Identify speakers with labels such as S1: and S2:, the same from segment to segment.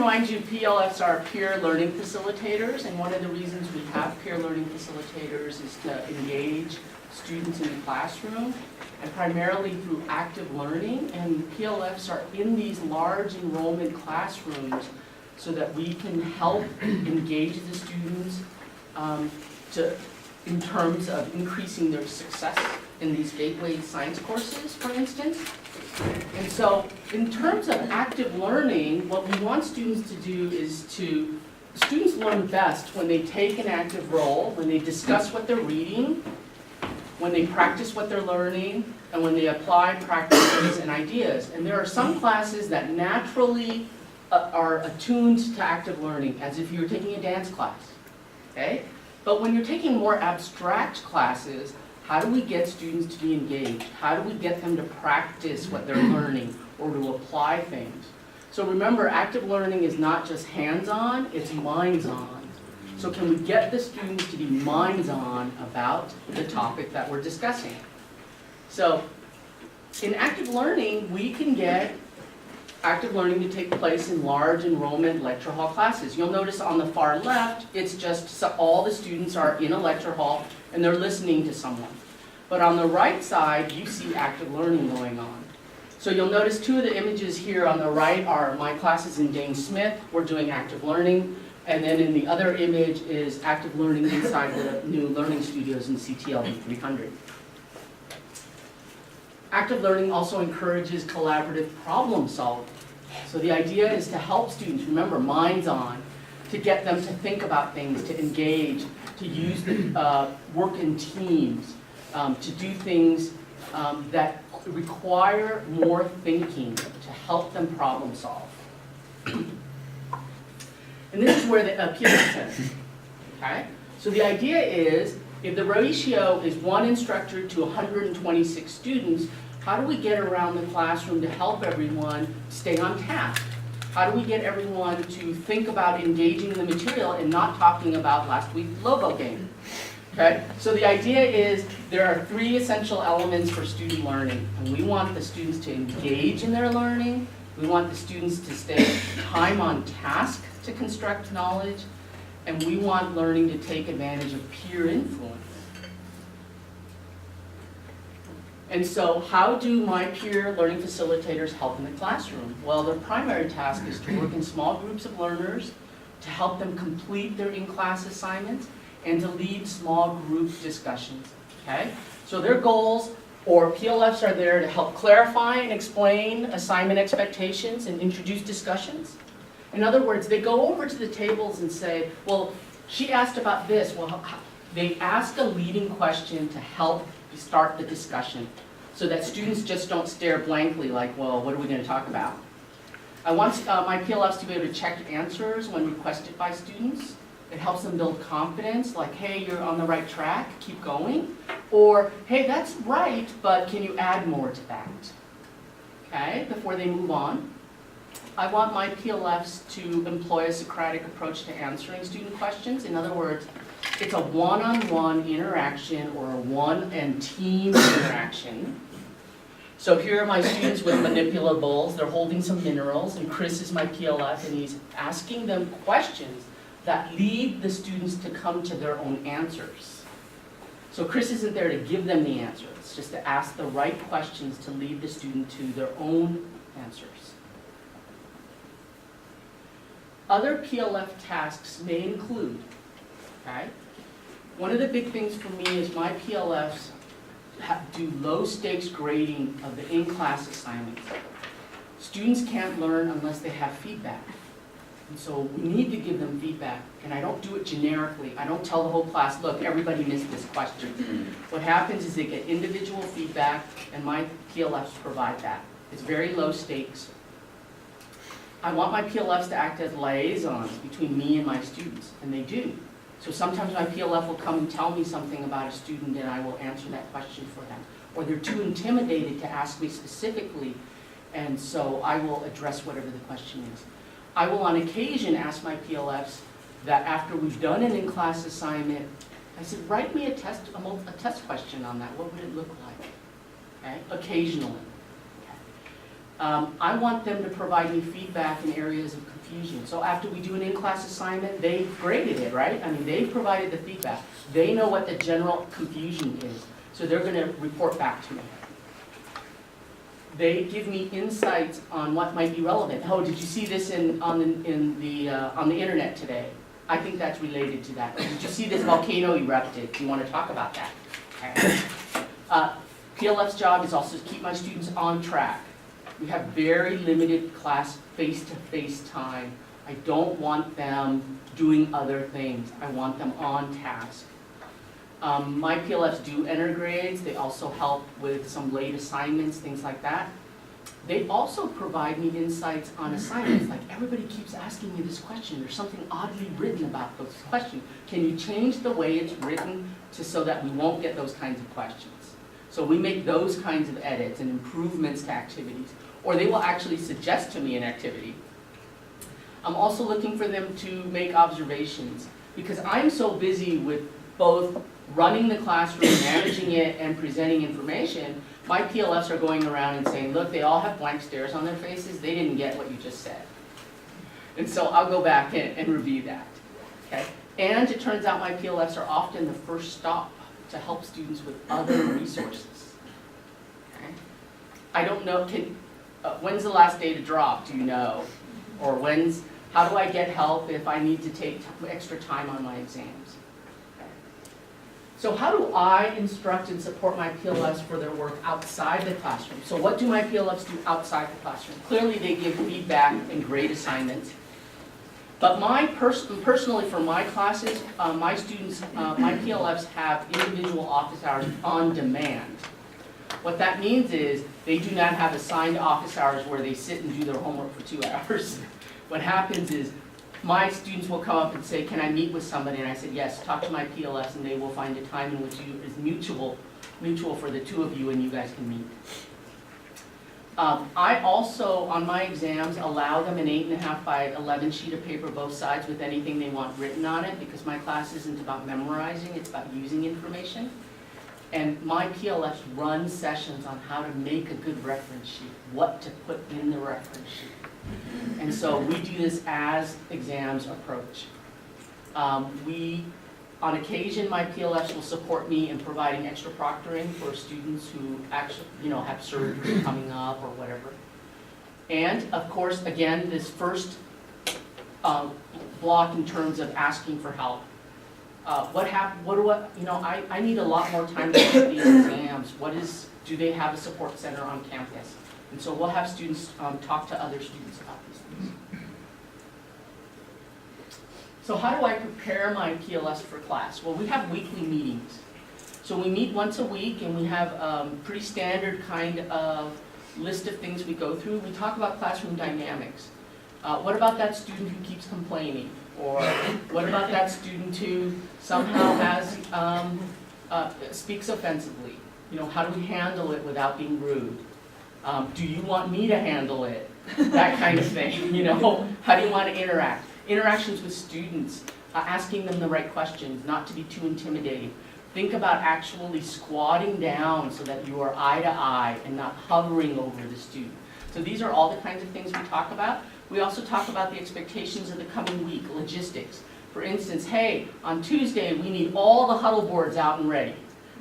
S1: remind you, PLFs are peer learning facilitators, and one of the reasons we have peer learning facilitators is to engage students in the classroom, and primarily through active learning. And PLFs are in these large enrollment classrooms so that we can help engage the students in terms of increasing their success in these gateway science courses, for instance. And so in terms of active learning, what we want students to do is students learn best when they take an active role, when they discuss what they're reading, when they practice what they're learning, and when they apply practices and ideas. And there are some classes that naturally are attuned to active learning, as if you were taking a dance class, okay? But when you're taking more abstract classes, how do we get students to be engaged? How do we get them to practice what they're learning or to apply things? So remember, active learning is not just hands-on, it's minds-on. So can we get the students to be minds-on about the topic that we're discussing? So in active learning, we can get active learning to take place in large enrollment lecture hall classes. You'll notice on the far left, it's just all the students are in a lecture hall and they're listening to someone. But on the right side, you see active learning going on. So you'll notice two of the images here on the right are my classes in Dane Smith. We're doing active learning. And then in the other image is active learning inside the new learning studios in CTLV 300. Active learning also encourages collaborative problem solving. So the idea is to help students, remember, minds on, to get them to think about things, to engage, to use the work in teams, to do things that require more thinking to help them problem solve. And this is where the PLF comes in. Okay? So the idea is, if the ratio is 1 instructor to 126 students, how do we get around the classroom to help everyone stay on task? How do we get everyone to think about engaging the material and not talking about last week's Lobo game? Okay? So the idea is there are 3 essential elements for student learning. And we want the students to engage in their learning. We want the students to stay time on task to construct knowledge. And we want learning to take advantage of peer influence. And so how do my peer learning facilitators help in the classroom? Well, their primary task is to work in small groups of learners, to help them complete their in-class assignments, and to lead small group discussions, okay? So their goals, or PLFs, are there to help clarify and explain assignment expectations and introduce discussions. In other words, they go over to the tables and say, well, she asked about this. Well, they ask a leading question to help start the discussion so that students just don't stare blankly like, well, what are we going to talk about? I want my PLFs to be able to check answers when requested by students. It helps them build confidence, like, hey, you're on the right track, keep going. Or, hey, that's right, but can you add more to that? Okay, before they move on. I want my PLFs to employ a Socratic approach to answering student questions. In other words, it's a one-on-one interaction or a one-and-team interaction. So here are my students with manipulables. They're holding some minerals, and Chris is my PLF, and he's asking them questions that lead the students to come to their own answers. So Chris isn't there to give them the answer. It's just to ask the right questions to lead the student to their own answers. Other PLF tasks may include, okay, one of the big things for me is my PLFs do low-stakes grading of the in-class assignments. Students can't learn unless they have feedback. And so we need to give them feedback, and I don't do it generically. I don't tell the whole class, look, everybody missed this question. What happens is they get individual feedback, and my PLFs provide that. It's very low stakes. I want my PLFs to act as liaisons between me and my students, and they do. So sometimes my PLF will come and tell me something about a student, and I will answer that question for them. Or they're too intimidated to ask me specifically, and so I will address whatever the question is. I will on occasion ask my PLFs that after we've done an in-class assignment, I said, write me a test question on that. What would it look like? Okay? Occasionally. Okay. I want them to provide me feedback in areas of confusion. So after we do an in-class assignment, they've graded it, right? I mean, they've provided the feedback. They know what the general confusion is, so they're going to report back to me. They give me insights on what might be relevant. Oh, did you see this on the internet today? I think that's related to that. Did you see this volcano erupted? Do you want to talk about that? Okay. PLF's job is also to keep my students on track. We have very limited class face-to-face time. I don't want them doing other things. I want them on task. My PLFs do enter grades. They also help with some late assignments, things like that. They also provide me insights on assignments, like everybody keeps asking me this question. There's something oddly written about this question. Can you change the way it's written so that we won't get those kinds of questions? So we make those kinds of edits and improvements to activities, or they will actually suggest to me an activity. I'm also looking for them to make observations, because I'm so busy with both running the classroom, managing it, and presenting information. My PLFs are going around and saying, look, they all have blank stares on their faces. They didn't get what you just said. And so I'll go back and review that. Okay? And it turns out my PLFs are often the first stop to help students with other resources. Okay? I don't know, when's the last day to drop? Do you know? Or how do I get help if I need to take extra time on my exams? So how do I instruct and support my PLFs for their work outside the classroom? So what do my PLFs do outside the classroom? Clearly they give feedback and grade assignments. But personally for my classes, my students, my PLFs have individual office hours on demand. What that means is they do not have assigned office hours where they sit and do their homework for 2 hours. What happens is my students will come up and say, can I meet with somebody? And I said, yes, talk to my PLFs and they will find a time in which is mutual for the two of you and you guys can meet. I also, on my exams, allow them an 8.5 by 11 sheet of paper, both sides, with anything they want written on it, because my class isn't about memorizing, it's about using information. And my PLFs run sessions on how to make a good reference sheet, what to put in the reference sheet. And so we do this as exams approach. On occasion, my PLFs will support me in providing extra proctoring for students who actually, have surgery coming up or whatever. And of course, again, this first block in terms of asking for help. I need a lot more time to take these exams. Do they have a support center on campus? And so we'll have students talk to other students about these things. So how do I prepare my PLS for class? Well, we have weekly meetings. So we meet once a week and we have a pretty standard kind of list of things we go through. We talk about classroom dynamics. What about that student who keeps complaining? Or what about that student who somehow speaks offensively? How do we handle it without being rude? Do you want me to handle it? That kind of thing, How do you want to interact? Interactions with students, asking them the right questions, not to be too intimidating. Think about actually squatting down so that you are eye to eye and not hovering over the student. So these are all the kinds of things we talk about. We also talk about the expectations of the coming week, logistics. For instance, hey, on Tuesday we need all the huddle boards out and ready.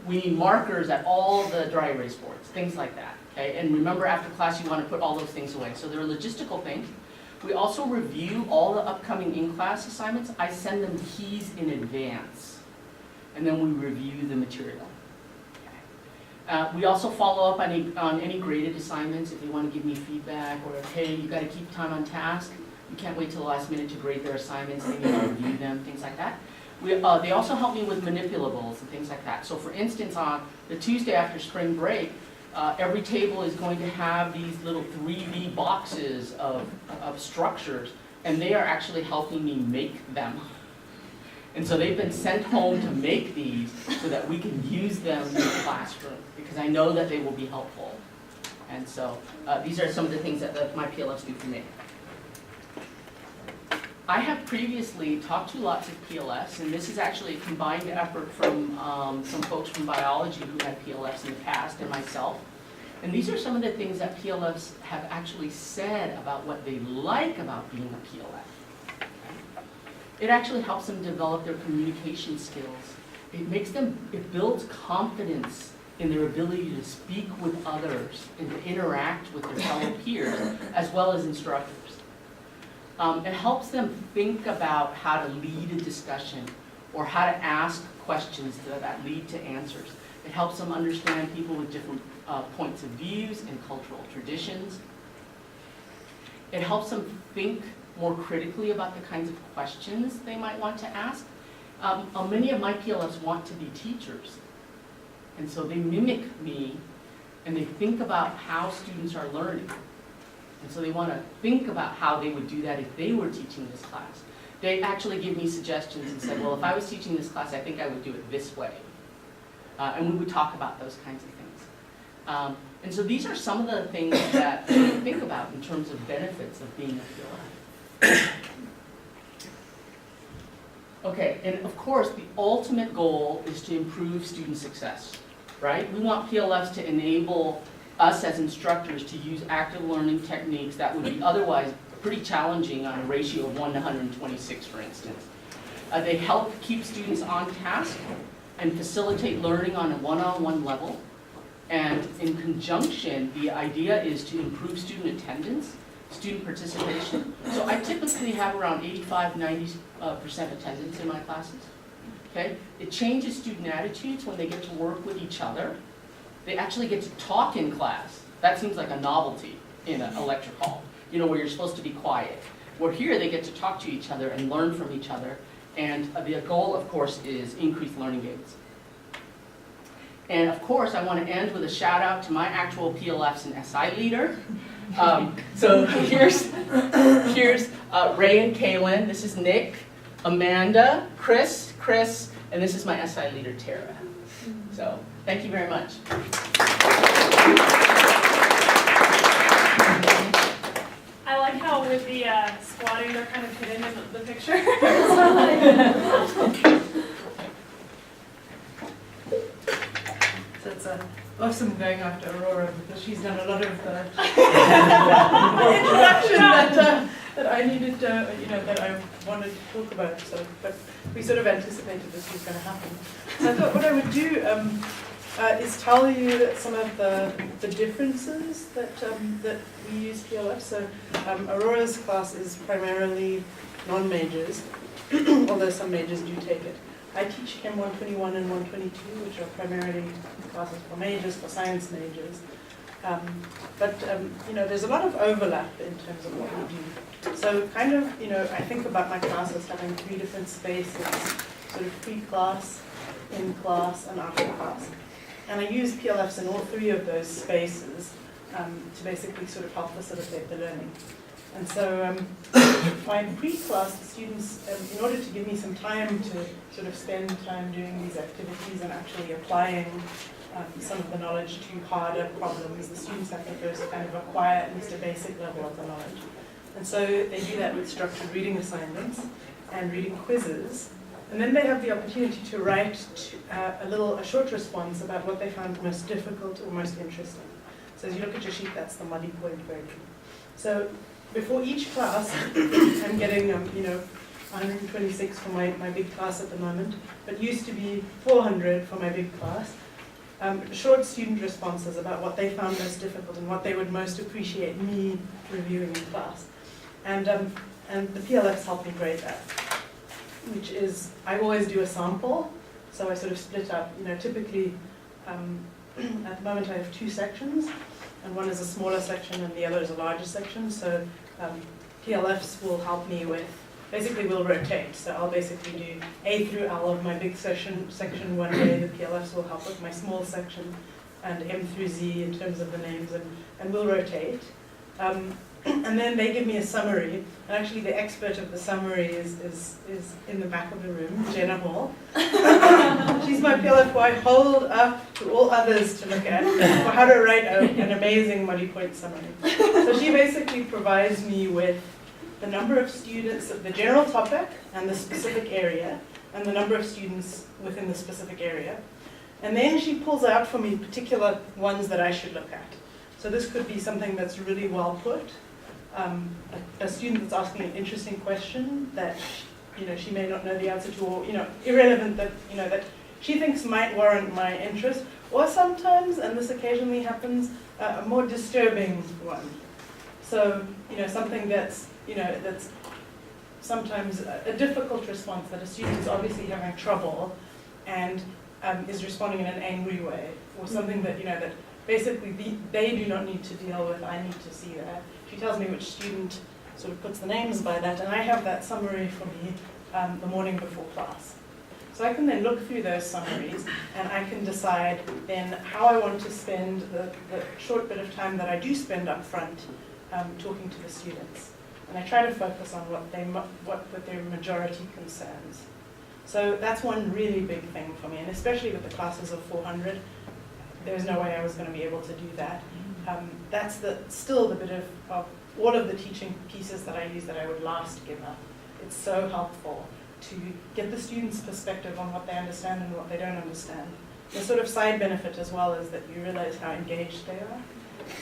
S1: We need markers at all the dry erase boards, things like that. Okay? And remember, after class you want to put all those things away. So they're logistical things. We also review all the upcoming in-class assignments. I send them keys in advance, and then we review the material. Okay. We also follow up on any graded assignments if they want to give me feedback, or hey, you got to keep time on task. You can't wait till the last minute to grade their assignments. They need to review them, things like that. They also help me with manipulables and things like that. So for instance, on the Tuesday after spring break, every table is going to have these little 3D boxes of structures, and they are actually helping me make them. And so they've been sent home to make these so that we can use them in the classroom, because I know that they will be helpful. And so these are some of the things that my PLFs do for me. I have previously talked to lots of PLFs, and this is actually a combined effort from some folks from biology who had PLFs in the past and myself. And these are some of the things that PLFs have actually said about what they like about being a PLF. It actually helps them develop their communication skills. It builds confidence in their ability to speak with others and to interact with their fellow peers, as well as instructors. It helps them think about how to lead a discussion or how to ask questions that lead to answers. It helps them understand people with different points of views and cultural traditions. It helps them think more critically about the kinds of questions they might want to ask. Many of my PLFs want to be teachers, and so they mimic me, and they think about how students are learning. And so they want to think about how they would do that if they were teaching this class. They actually give me suggestions and said, well, if I was teaching this class, I think I would do it this way. And we would talk about those kinds of things. And so these are some of the things that we think about in terms of benefits of being a PLF. Okay, and of course, the ultimate goal is to improve student success, right? We want PLFs to enable us as instructors to use active learning techniques that would be otherwise pretty challenging on a ratio of 1 to 126, for instance. They help keep students on task and facilitate learning on a one-on-one level. And in conjunction, the idea is to improve student attendance, student participation. So I typically have around 85–90% attendance in my classes. Okay? It changes student attitudes when they get to work with each other. They actually get to talk in class. That seems like a novelty in a lecture hall, you know, where you're supposed to be quiet. Where here they get to talk to each other and learn from each other. And the goal, of course, is increased learning gains. And of course, I want to end with a shout out to my actual PLFs and SI leader. So here's Ray and Kaylin. This is Nick, Amanda, Chris, and this is my SI leader, Tara. So thank you very much.
S2: I like how with the squatting, they're kind of hidden in the picture.
S3: So it's awesome going after Aurora because she's done a lot of the introduction that I needed to, that I wanted to talk about. So, but we sort of anticipated this was going to happen. So I thought what I would do is tell you some of the differences that we use PLF. So Aurora's class is primarily non-majors, although some majors do take it. I teach Chem 121 and 122, which are primarily classes for majors, for science majors. But there's a lot of overlap in terms of what we do. So kind of, I think about my class as having 3 different spaces, sort of pre-class, in class, and after class. And I use PLFs in all 3 of those spaces to basically sort of help facilitate the learning. And so my pre-class, the students, in order to give me some time to sort of spend time doing these activities and actually applying some of the knowledge to harder problems, the students have to first kind of acquire at least a basic level of the knowledge. And so they do that with structured reading assignments and reading quizzes. And then they have the opportunity to write a short response about what they found most difficult or most interesting. So as you look at your sheet, that's the muddy point version. So before each class, I'm getting 126 for my big class at the moment, but used to be 400 for my big class. Short student responses about what they found most difficult and what they would most appreciate me reviewing in class. And the PLFs help me grade that, which is, I always do a sample, so I sort of split up, typically, at the moment I have 2 sections, and one is a smaller section and the other is a larger section, so PLFs will help me with, basically we'll rotate, so I'll basically do A through L of my big section one day, the PLFs will help with my small section, and M through Z in terms of the names, and we'll rotate. And then they give me a summary, and actually the expert of the summary is in the back of the room, Jenna Hall. She's my PLF who I hold up to all others to look at for how to write an amazing muddy point summary. So she basically provides me with the number of students, the general topic and the specific area, and the number of students within the specific area. And then she pulls out for me particular ones that I should look at. So this could be something that's really well put. A student that's asking an interesting question that she may not know the answer to, or irrelevant that that she thinks might warrant my interest, or sometimes, and this occasionally happens, a more disturbing one. So something that's that's sometimes a difficult response, that a student is obviously having trouble and is responding in an angry way, or something that that basically they do not need to deal with. I need to see that. She tells me which student sort of puts the names by that, and I have that summary for me the morning before class. So I can then look through those summaries, and I can decide then how I want to spend the short bit of time that I do spend up front talking to the students. And I try to focus on what their majority concerns. So that's one really big thing for me, and especially with the classes of 400, there's no way I was going to be able to do that. That's still the bit of all of the teaching pieces that I use that I would last give up. It's so helpful to get the students' perspective on what they understand and what they don't understand. The sort of side benefit as well is that you realize how engaged they are.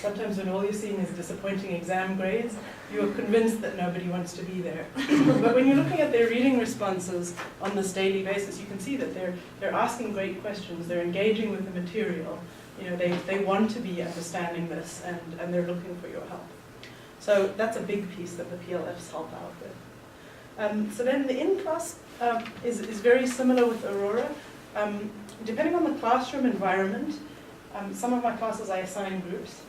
S3: Sometimes when all you're seeing is disappointing exam grades, you're convinced that nobody wants to be there. But when you're looking at their reading responses on this daily basis, you can see that they're asking great questions, they're engaging with the material. They want to be understanding this, and they're looking for your help. So that's a big piece that the PLFs help out with. So then the in-class is very similar with Aurora. Depending on the classroom environment, some of my classes I assign groups.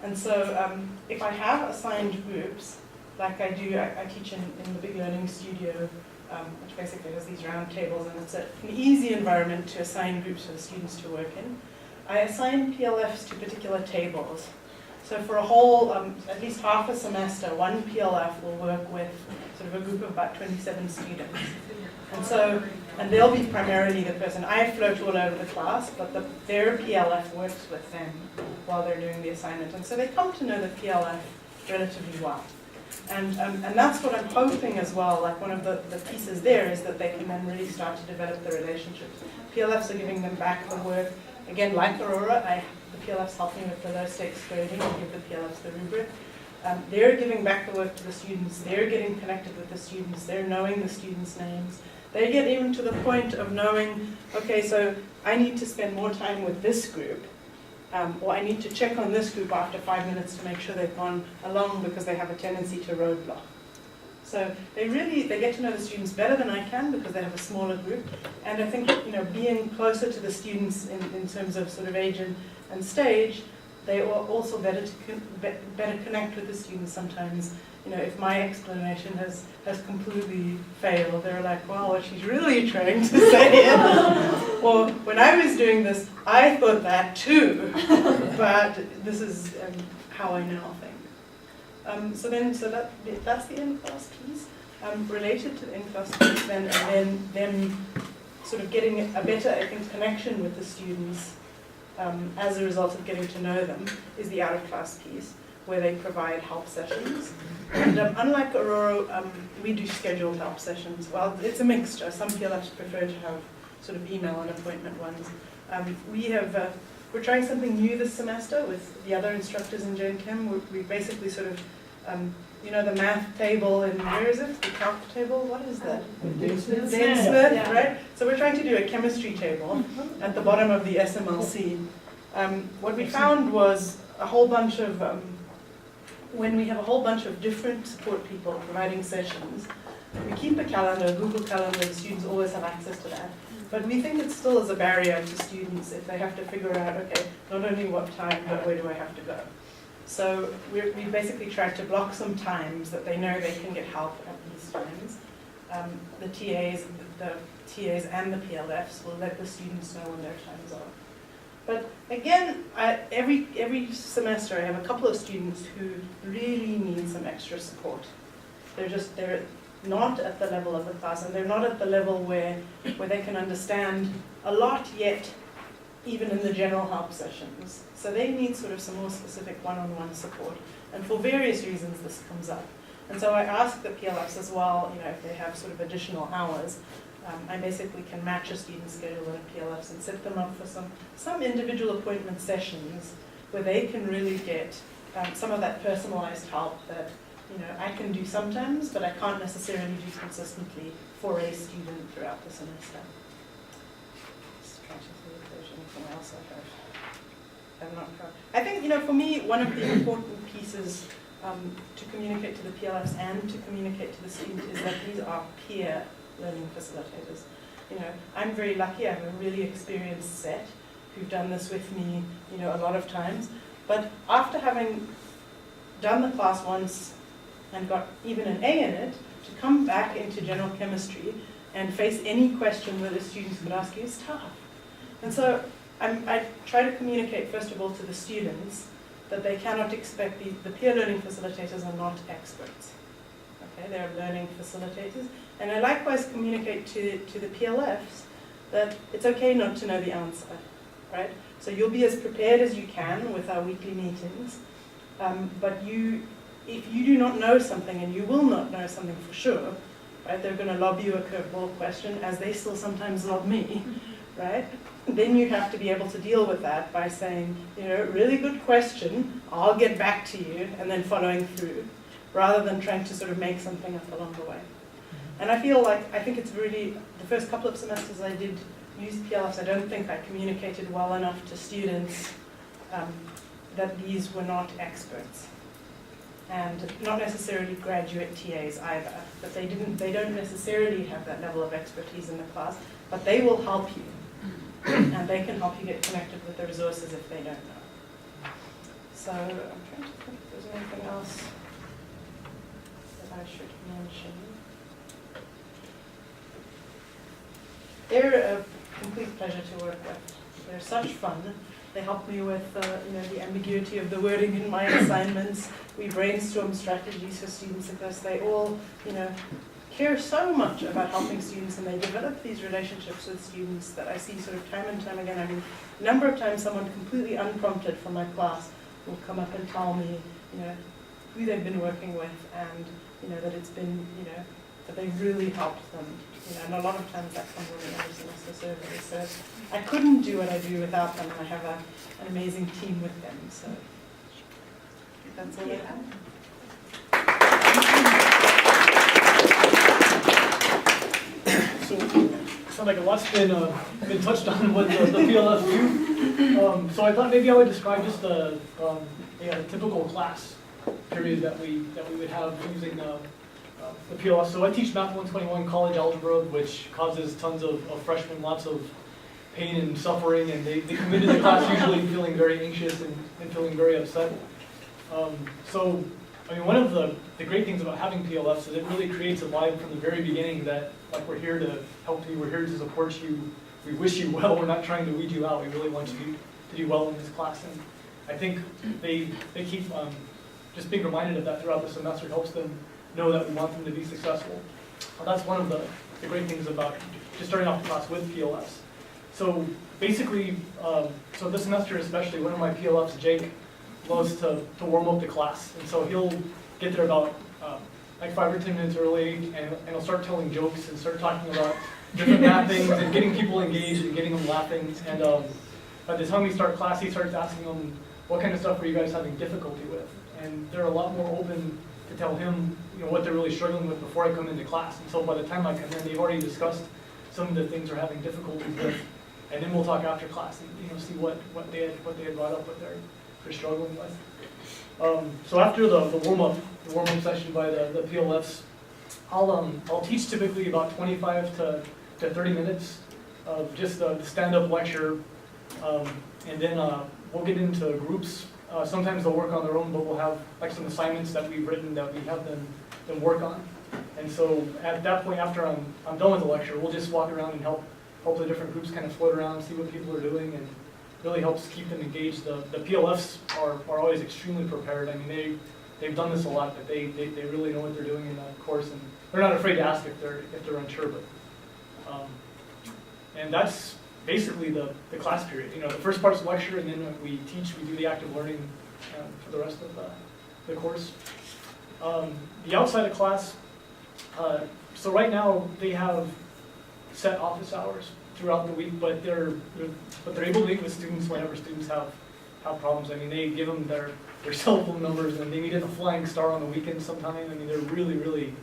S3: And so if I have assigned groups, like I do, I teach in the Big Learning Studio, which basically has these round tables, and it's an easy environment to assign groups for the students to work in. I assign PLFs to particular tables. So for a whole, at least half a semester, one PLF will work with sort of a group of about 27 students. And they'll be primarily the person. I float all over the class, but their PLF works with them while they're doing the assignment. And so they come to know the PLF relatively well. And that's what I'm hoping as well, like one of the pieces there is that they can then really start to develop the relationships. PLFs are giving them back the work. Again, like Aurora, the PLFs help me with the low stakes grading and give the PLFs the rubric. They're giving back the work to the students. They're getting connected with the students. They're knowing the students' names. They get even to the point of knowing, okay, so I need to spend more time with this group, or I need to check on this group after 5 minutes to make sure they've gone along because they have a tendency to roadblock. So they get to know the students better than I can because they have a smaller group. And I think being closer to the students in terms of sort of age and stage, they are also better connect with the students sometimes. If my explanation has completely failed, they're like, well, what she's really trying to say is, well, when I was doing this, I thought that too, but this is how I now think. So that's the in-class piece. Related to the in-class piece then, and then them sort of getting a better, I think, connection with the students as a result of getting to know them is the out-of-class piece, where they provide help sessions. And unlike Aurora, we do scheduled help sessions. Well, it's a mixture. Some PLFs prefer to have sort of email and appointment ones. We're trying something new this semester with the other instructors in Gen Chem. We basically sort of, the math table in, where is it? The calc table? What is that? Dean Smith,
S2: Yeah.
S3: right? So we're trying to do a chemistry table at the bottom of the SMLC. What we found was a whole bunch of, when we have a whole bunch of different support people providing sessions, we keep a calendar, Google Calendar, the students always have access to that. But we think it still is a barrier to students if they have to figure out, okay, not only what time, but where do I have to go? So we basically tried to block some times that they know they can get help at these times. The TAs and the PLFs will let the students know when their times are. But again, every semester I have a couple of students who really need some extra support. They're not at the level of the class, and they're not at the level where they can understand a lot yet, even in the general help sessions. So they need sort of some more specific one-on-one support. And for various reasons this comes up. And so I ask the PLFs as well, if they have sort of additional hours, I basically can match a student schedule with PLFs and set them up for some individual appointment sessions where they can really get some of that personalized help that I can do sometimes, but I can't necessarily do consistently for a student throughout the semester. Just trying to see if there's anything else I have not covered. I think, for me, one of the important pieces to communicate to the PLFs and to communicate to the student is that these are peer learning facilitators. I'm very lucky. I have a really experienced set who've done this with me, a lot of times. But after having done the class once and got even an A in it, to come back into general chemistry and face any question that a student could ask you is tough. And so I try to communicate, first of all, to the students that they cannot expect, the peer learning facilitators are not experts. Okay, they're learning facilitators. And I likewise communicate to the PLFs that it's okay not to know the answer, right? So you'll be as prepared as you can with our weekly meetings, but if you do not know something, and you will not know something for sure, right? They're going to lob you a curveball question, as they still sometimes lob me, right? Then you have to be able to deal with that by saying, really good question, I'll get back to you, and then following through, rather than trying to sort of make something up along the way. And I think it's really, the first couple of semesters I did use PLFs, I don't think I communicated well enough to students that these were not experts. And not necessarily graduate TAs either, that they don't necessarily have that level of expertise in the class, but they will help you. And they can help you get connected with the resources if they don't know. So I'm trying to think if there's anything else that I should mention. They're a complete pleasure to work with. They're such fun. They help me with the ambiguity of the wording in my assignments. We brainstorm strategies for students because they all care so much about helping students, and they develop these relationships with students that I see sort of time and time again. I mean, a number of times someone completely unprompted from my class will come up and tell me, who they've been working with, and that it's been, that they really helped them. And a lot of times that comes on the end of semester survey. So I couldn't do what I do without them, and I have an amazing team with them. So that's all I have.
S4: So like a lot's been touched on what the PLFs do. So I thought maybe I would describe just a typical class period that we would have using the PLFs. So I teach Math 121 college algebra, which causes tons of freshmen lots of pain and suffering, and they come into the class usually feeling very anxious and feeling very upset. So I mean, one of the great things about having PLFs is it really creates a vibe from the very beginning that, like, we're here to help you, we're here to support you, we wish you well, we're not trying to weed you out, we really want you to do well in this class. And I think they keep just being reminded of that throughout the semester helps them know that we want them to be successful. That's one of the great things about just starting off the class with PLFs. So basically, so this semester especially, one of my PLFs, Jake, loves to warm up the class. And so he'll get there about like 5 or 10 minutes early, and he'll start telling jokes and start talking about different math things and getting people engaged and getting them laughing. And by the time we start class, he starts asking them, what kind of stuff are you guys having difficulty with? And they're a lot more open to tell him what they're really struggling with before I come into class. And so by the time I come in, they've already discussed some of the things they're having difficulties with. And then we'll talk after class and see what they had brought up, what they're struggling with. So after the warm-up session by the PLFs, I'll teach typically about 25 to 30 minutes of just the stand-up lecture, and then we'll get into groups. Sometimes they'll work on their own, but we'll have like some assignments that we've written that we have them work on. And so at that point, after I'm done with the lecture, we'll just walk around and help the different groups kind of float around, see what people are doing, and really helps keep them engaged. The PLFs are always extremely prepared. I mean, they've done this a lot, but they really know what they're doing in the course, and they're not afraid to ask if they're unsure. But and that's basically the class period. The first part's lecture, and then when we teach, we do the active learning for the rest of the course. The outside of class. So right now they have set office hours throughout the week, but they're able to meet with students whenever students have have problems. I mean, they give them their cell phone numbers, and they need a flying star on the weekends sometime. I mean, they're really, really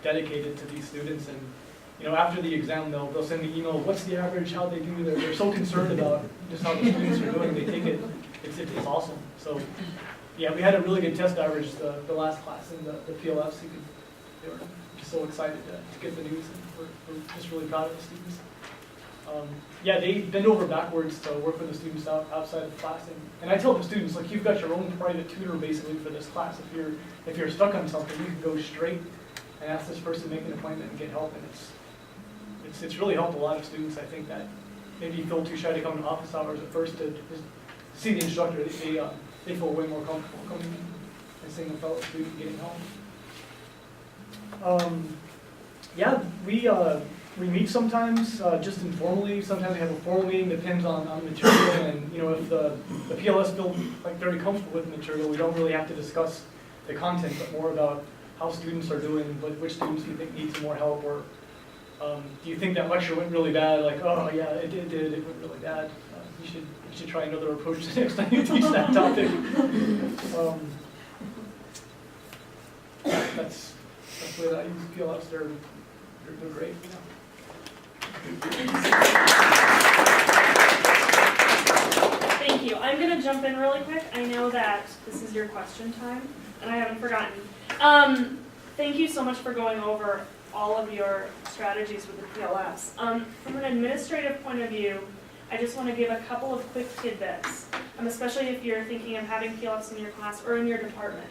S4: dedicated to these students, and after the exam, they'll send me email, what's the average, how they do. They're so concerned about just how the students are doing. They take it, it's awesome. So, yeah, we had a really good test average the last class in the PLFs. They were just so excited to get the news, and we're just really proud of the students. Yeah, they bend over backwards to work with the students outside of class, and I tell the students, like, you've got your own private tutor basically for this class. If you're stuck on something, you can go straight and ask this person to make an appointment and get help, and it's really helped a lot of students. I think that maybe feel too shy to come to office hours at first to see the instructor. They feel way more comfortable coming in and seeing a fellow student getting help. Yeah, we meet sometimes just informally. Sometimes we have a formal meeting. Depends on the material, and if the PLS feel like very comfortable with the material, we don't really have to discuss the content, but more about how students are doing, which students do you think need some more help, or do you think that lecture went really bad? Like, oh yeah, it went really bad. You should try another approach the next time you teach that topic. That's the way that I use PLFs. They're great.
S2: Thank you. I'm going to jump in really quick. I know that this is your question time, and I haven't forgotten. Thank you so much for going over all of your strategies with the PLFs. From an administrative point of view, I just want to give a couple of quick tidbits, especially if you're thinking of having PLFs in your class or in your department.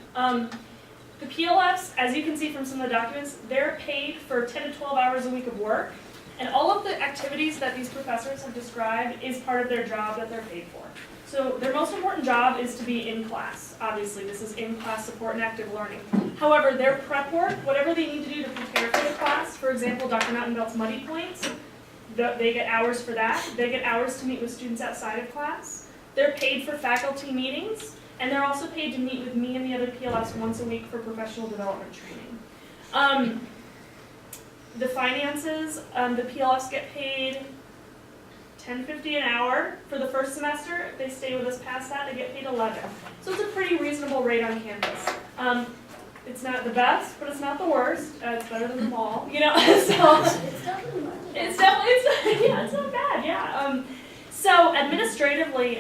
S2: The PLFs, as you can see from some of the documents, they're paid for 10 to 12 hours a week of work, and all of the activities that these professors have described is part of their job that they're paid for. So their most important job is to be in class. Obviously, this is in-class support and active learning. However, their prep work, whatever they need to do to prepare for the class, for example, Dr. Knottenbelt's Muddy Points, they get hours for that. They get hours to meet with students outside of class. They're paid for faculty meetings, and they're also paid to meet with me and the other PLFs once a week for professional development training. The finances, the PLFs get paid $10.50 an hour for the first semester. If they stay with us past that, they get paid $11. So it's a pretty reasonable rate on campus. It's not the best, but it's not the worst. It's better than the mall, So it's not bad, yeah. So administratively,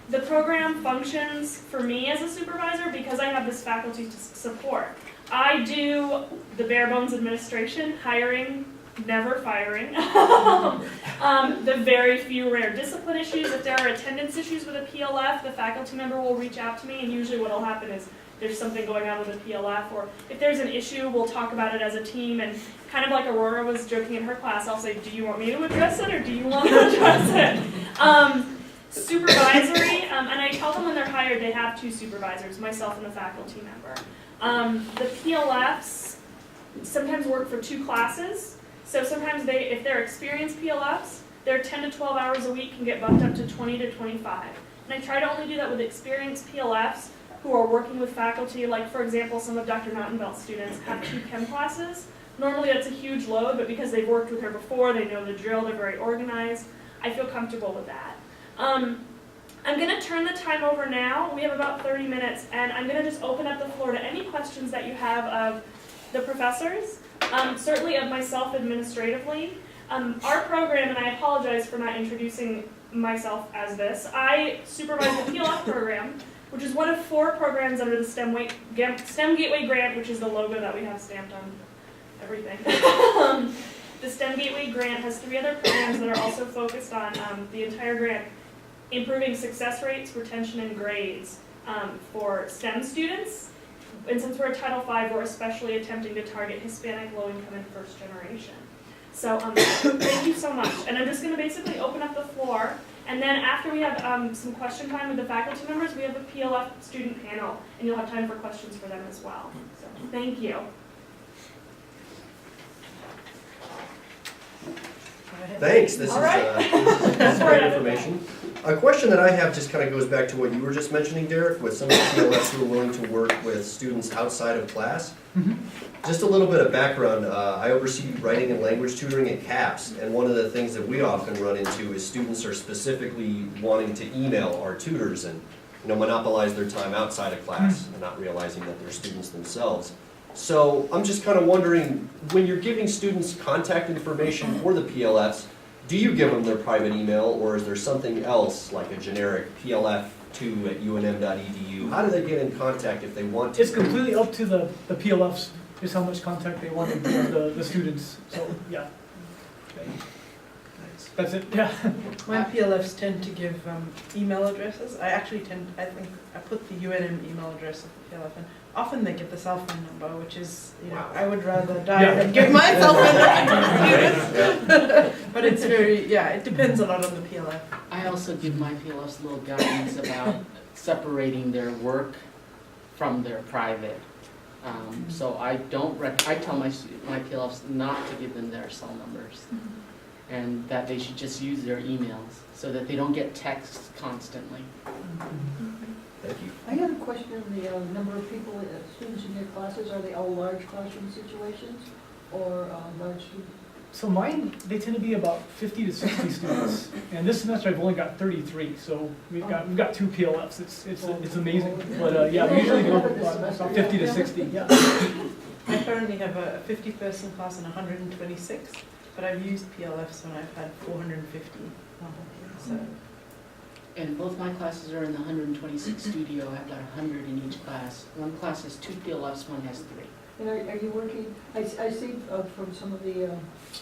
S2: the program functions for me as a supervisor because I have this faculty to support. I do the bare bones administration, hiring, never firing. The very few rare discipline issues. If there are attendance issues with a PLF, the faculty member will reach out to me, and usually what will happen is there's something going on with a PLF, or if there's an issue, we'll talk about it as a team, and kind of like Aurora was joking in her class, I'll say, do you want me to address it, or do you want to address it? Supervisory, and I tell them when they're hired they have 2 supervisors, myself and a faculty member. The PLFs sometimes work for 2 classes, so sometimes if they're experienced PLFs, their 10 to 12 hours a week can get bumped up to 20 to 25. And I try to only do that with experienced PLFs who are working with faculty, like for example, some of Dr. Knottenbelt's students have 2 chem classes. Normally that's a huge load, but because they've worked with her before, they know the drill, they're very organized, I feel comfortable with that. I'm going to turn the time over now. We have about 30 minutes, and I'm going to just open up the floor to any questions that you have of the professors, certainly of myself administratively. Our program, and I apologize for not introducing myself as this, I supervise the PLF program, which is one of 4 programs under the STEM Gateway Grant, which is the logo that we have stamped on everything. The STEM Gateway Grant has 3 other programs that are also focused on the entire grant, improving success rates, retention, and grades for STEM students. And since we're a Title V, we're especially attempting to target Hispanic, low-income, and first generation. So thank you so much. And I'm just going to basically open up the floor. And then after we have some question time with the faculty members, we have a PLF student panel, and you'll have time for questions for them as well. So thank you.
S5: Thanks. This is great information. A question that I have just kind of goes back to what you were just mentioning, Derek, with some of the PLFs who are willing to work with students outside of class. Just a little bit of background, I oversee writing and language tutoring at CAPS, and one of the things that we often run into is students are specifically wanting to email our tutors and monopolize their time outside of class and not realizing that they're students themselves. So I'm just kind of wondering, when you're giving students contact information for the PLFs, do you give them their private email, or is there something else like a generic plf2@unm.edu? How do they get in contact if they want to?
S4: It's completely up to the PLFs, just how much contact they want to give the students. So, yeah. That's it, yeah.
S3: My PLFs tend to give email addresses. I think I put the UNM email address of the PLF, and often they give the cell phone number, which is, I would rather die than give my cell phone number to students. But it's it depends a lot on the PLF.
S1: I also give my PLFs a little guidance about separating their work from their private. So I tell my PLFs not to give them their cell numbers, and that they should just use their emails so that they don't get texts constantly.
S5: Thank you.
S6: I have a question on the number of people, students in your classes. Are they all large classroom situations or large students?
S4: So mine, they tend to be about 50 to 60 students, and this semester I've only got 33. So we've got 2 PLFs. It's amazing, but yeah, we usually go about 50 to 60. Yeah.
S3: I currently have a 50-person class and 126, but I've used PLFs when I've had 450. So.
S1: And both my classes are in the 126 studio. I've got 100 in each class. One class has 2 PLFs, one has 3.
S6: And are you working, I see from some of the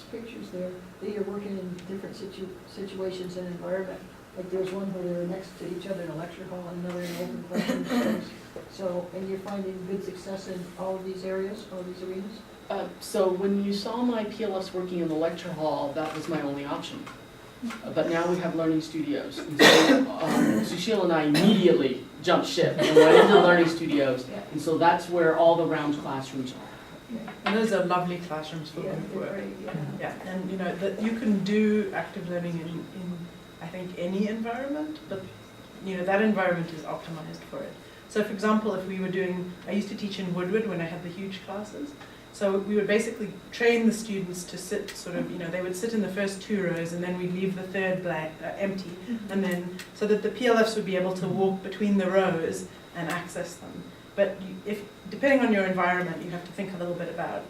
S6: pictures there, that you're working in different situations and environment. Like there's one where they're next to each other in a lecture hall and another in open classroom space. So, and you're finding good success in all of these areas, all of these arenas?
S1: So when you saw my PLFs working in the lecture hall, that was my only option. But now we have learning studios. And so Sushilla and I immediately jumped ship and went into learning studios. And so that's where all the round classrooms are.
S3: And those are lovely classrooms for group work.
S6: Great,
S3: Yeah, and that you can do active learning in I think any environment, but that environment is optimized for it. So for example, if we were I used to teach in Woodward when I had the huge classes. So we would basically train the students to sit they would sit in the first 2 rows and then we'd leave the third blank, empty, and then so that the PLFs would be able to walk between the rows and access them. But depending on your environment, you have to think a little bit about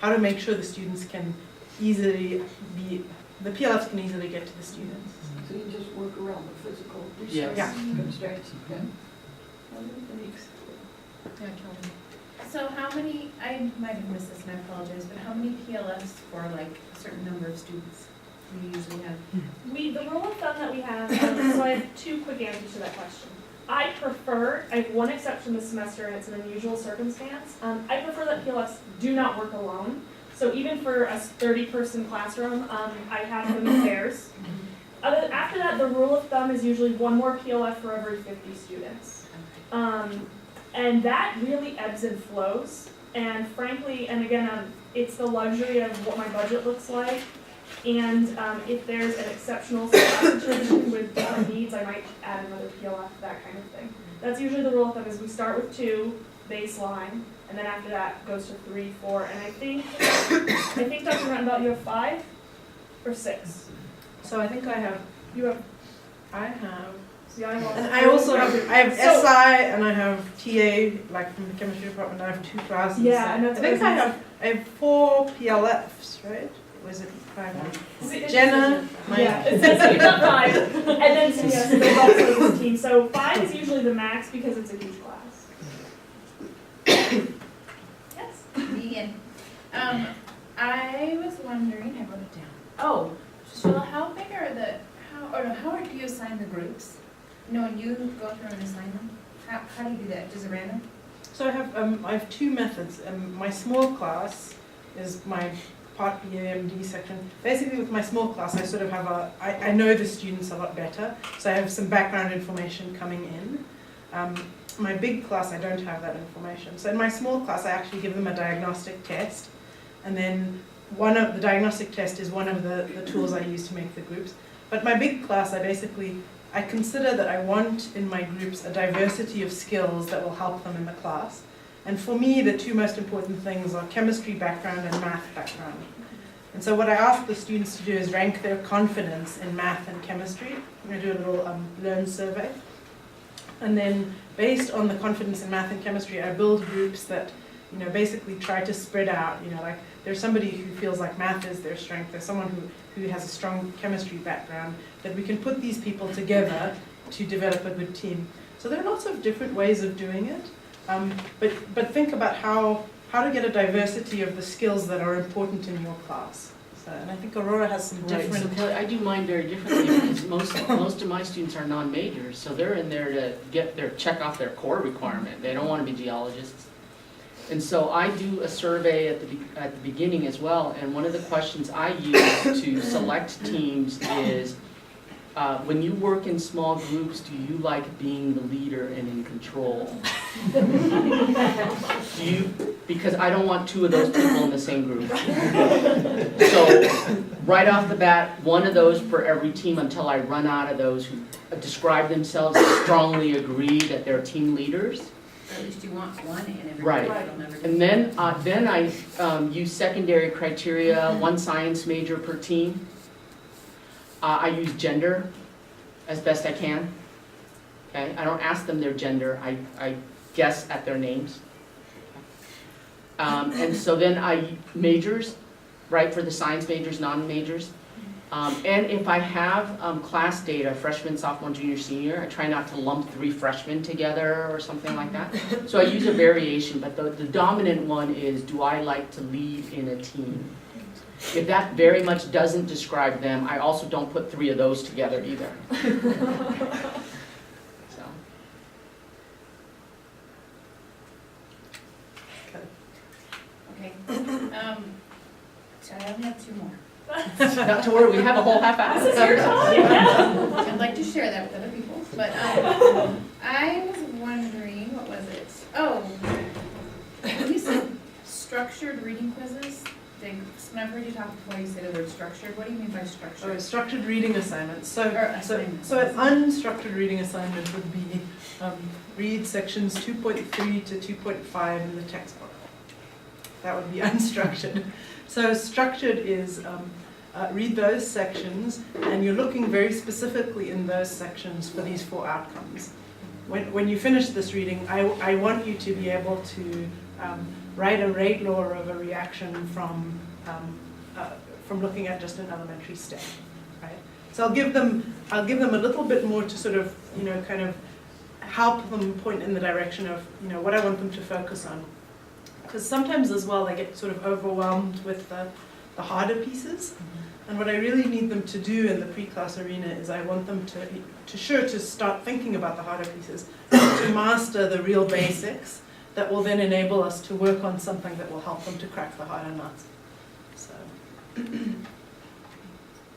S3: how to make sure the students can the PLFs can easily get to the students.
S6: So you just work around the physical
S1: Yes.
S6: constraints. Okay.
S3: Yeah, Kelly.
S7: So how many, I might have missed this and I apologize, but how many PLFs for like a certain number of students do you usually have?
S2: The rule of thumb that we have, so I have 2 quick answers to that question. I have one exception this semester, and it's an unusual circumstance. I prefer that PLFs do not work alone. So even for a 30-person classroom, I have them in pairs. After that, the rule of thumb is usually 1 more PLF for every 50 students. And that really ebbs and flows. And frankly, and again, it's the luxury of what my budget looks like. And if there's an exceptional situation with different needs, I might add another PLF, that kind of thing. That's usually the rule of thumb, is we start with 2 baseline, and then after that goes to 3, 4, and I think Dr. Knottenbelt, you have 5 or 6?
S3: So I think I have.
S2: See, I have.
S3: And I also have SI and I have TA, like from the chemistry department. I have 2 classes.
S2: Yeah, and that's
S3: I think I have 4 PLFs, right? Was it 5? Jenna, Mike.
S2: Yeah, it says you've got 5, and then so there's also this team. So 5 is usually the max because it's a huge class. Yes.
S7: Megan. I was wondering, I wrote it down. Oh, Sushilla, how big are how do you assign the groups? When you go through and assign them, how do you do that? Just a random?
S3: So I have 2 methods. My small class is my Part B AMD section. Basically with my small class I sort of have I know the students a lot better, so I have some background information coming in. My big class I don't have that information. So in my small class I actually give them a diagnostic test, and then the diagnostic test is one of the tools I use to make the groups. But my big class I basically I consider that I want in my groups a diversity of skills that will help them in the class. And for me, the two most important things are chemistry background and math background. And so what I ask the students to do is rank their confidence in math and chemistry. I'm going to do a little learn survey. And then based on the confidence in math and chemistry, I build groups that, you know, basically try to spread out, you know, like there's somebody who feels like math is their strength, there's someone who has a strong chemistry background, that we can put these people together to develop a good team. So there are lots of different ways of doing it, but think about how to get a diversity of the skills that are important in your class. So, and I think Aurora has some
S1: Right,
S3: different...
S1: so Kelly, I do mine very differently because most of my students are non-majors, so they're in there to check off their core requirement. They don't want to be geologists. And so I do a survey at the beginning as well, and one of the questions I use to select teams is, when you work in small groups, do you like being the leader and in control? Because I don't want two of those people in the same group. So right off the bat, one of those for every team until I run out of those who describe themselves as strongly agree that they're team leaders.
S7: Or at least you want one in every
S1: Right.
S7: group. It'll never do
S1: And then I use secondary criteria, one science major per team. I use gender as best I can. Okay, I don't ask them their gender, I guess at their names. And so then I majors, right, for the science majors, non-majors. And if I have class data, freshman, sophomore, junior, senior, I try not to lump 3 freshmen together or something like that. So I use a variation, but the dominant one is, do I like to lead in a team? If that very much doesn't describe them, I also don't put 3 of those together either. So.
S7: Okay. So I only have 2 more.
S1: Not to worry, we have a whole half hour.
S2: This is your time.
S7: I'd like to share that with other people, but I was wondering, what was it? Oh, when you said structured reading quizzes, when I've heard you talk before, you said the word structured. What do you mean by structured?
S3: structured reading assignments. So
S7: assignments.
S3: an unstructured reading assignment would be read sections 2.3 to 2.5 in the textbook. That would be unstructured. So structured is read those sections, and you're looking very specifically in those sections for these 4 outcomes. When you finish this reading, I want you to be able to write a rate law of a reaction from looking at just an elementary step, right? So I'll give them a little bit more to sort of, you know, kind of help them point in the direction of, you know, what I want them to focus on. Because sometimes as well they get sort of overwhelmed with the harder pieces. And what I really need them to do in the pre-class arena is I want them to start thinking about the harder pieces, to master the real basics that will then enable us to work on something that will help them to crack the harder nuts. So.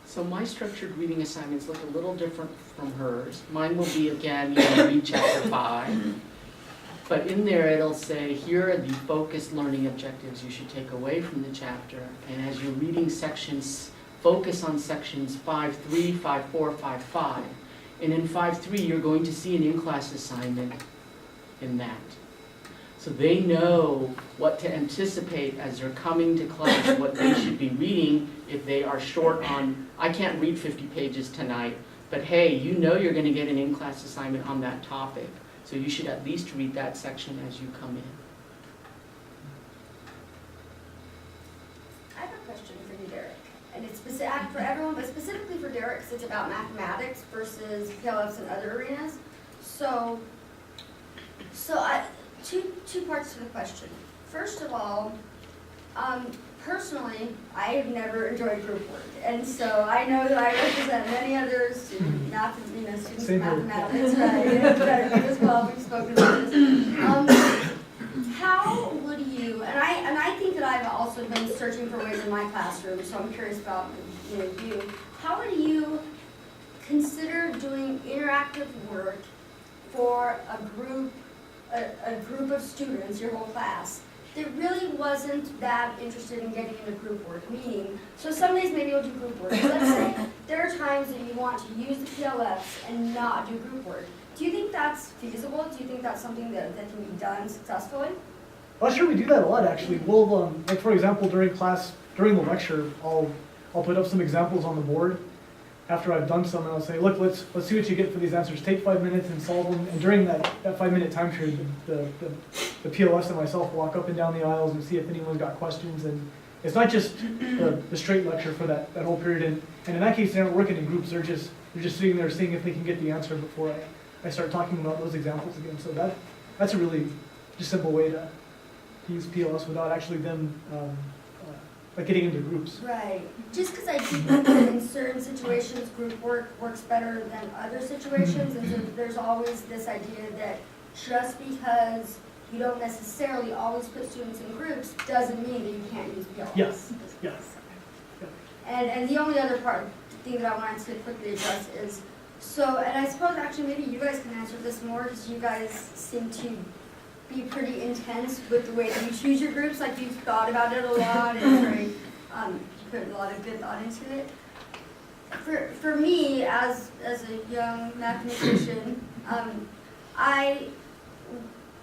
S1: So my structured reading assignments look a little different from hers. Mine will be, again, you know, read chapter 5. But in there it'll say, here are the focused learning objectives you should take away from the chapter. And as you're reading sections, focus on sections 5.3, 5.4, 5.5. And in 5.3 you're going to see an in-class assignment in that. So they know what to anticipate as they're coming to class, what they should be reading if they are short on, I can't read 50 pages tonight, but hey, you know you're going to get an in-class assignment on that topic. So you should at least read that section as you come in.
S8: I have a question for you, Derek. And it's specific for everyone, but specifically for Derek, because it's about mathematics versus PLFs and other arenas. So two parts to the question. First of all, personally, I've never enjoyed group work, and so I know that I represent many other students of mathematics, right? Better you as well. We've spoken about this. How would you? And I think that I've also been searching for ways in my classroom, so I'm curious about you. How would you consider doing interactive work for a group of students, your whole class, that really wasn't that interested in getting into group work, meaning, so some days maybe you'll do group work. Let's say there are times that you want to use the PLFs and not do group work. Do you think that's feasible? Do you think that's something that can be done successfully?
S4: Well, sure, we do that a lot, actually. We'll, like for example, during class, during the lecture, I'll put up some examples on the board after I've done some, and I'll say, look, let's see what you get for these answers. Take 5 minutes and solve them. And during that 5-minute time period, the PLFs and myself walk up and down the aisles and see if anyone's got questions. And it's not just the straight lecture for that whole period. And in that case, they aren't working in groups. They're just sitting there seeing if they can get the answer before I start talking about those examples again. So that's a really just simple way to use PLFs without actually them like getting into groups.
S8: Right. Just because I do think that in certain situations, group work works better than other situations, and so there's always this idea that just because you don't necessarily always put students in groups doesn't mean that you can't use PLFs.
S4: Yes. Yes.
S8: And the only other thing that I wanted to quickly address is, so, and I suppose actually maybe you guys can answer this more because you guys seem to be pretty intense with the way that you choose your groups, like you've thought about it a lot and very, you put a lot of good thought into it. For me, as a young mathematician, I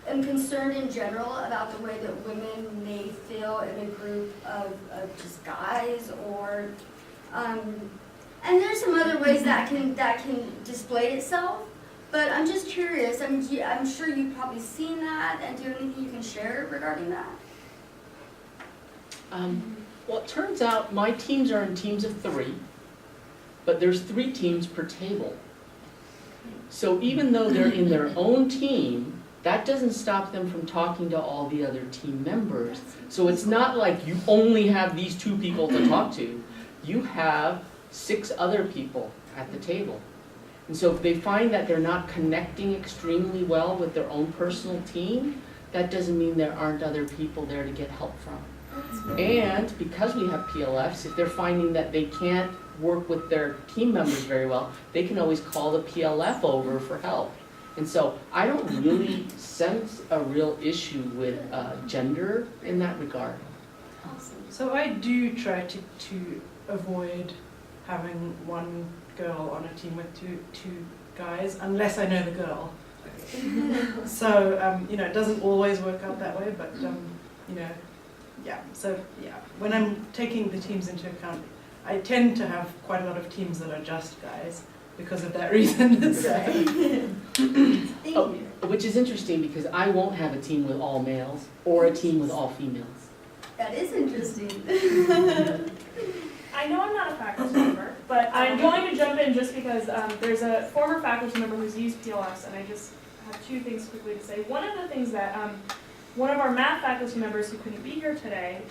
S8: am concerned in general about the way that women may feel in a group of just guys, or and there's some other ways that can display itself. But I'm just curious. I'm sure you've probably seen that, and do you have anything you can share regarding that?
S1: Well, it turns out my teams are in teams of 3, but there's 3 teams per table. So even though they're in their own team, that doesn't stop them from talking to all the other team members. So it's not like you only have these 2 people to talk to. You have 6 other people at the table. And so if they find that they're not connecting extremely well with their own personal team, that doesn't mean there aren't other people there to get help from. And because we have PLFs, if they're finding that they can't work with their team members very well, they can always call the PLF over for help. And so I don't really sense a real issue with gender in that regard.
S8: Awesome.
S3: So I do try to avoid having one girl on a team with two guys, unless I know the girl. So, it doesn't always work out that way, but, yeah. So, yeah, when I'm taking the teams into account, I tend to have quite a lot of teams that are just guys because of that reason.
S1: Oh, which is interesting because I won't have a team with all males or a team with all females.
S8: That is interesting.
S2: I know I'm not a faculty member, but I'm going to jump in just because there's a former faculty member who's used PLFs, and I just have 2 things quickly to say. One of the things that one of our math faculty members who couldn't be here today,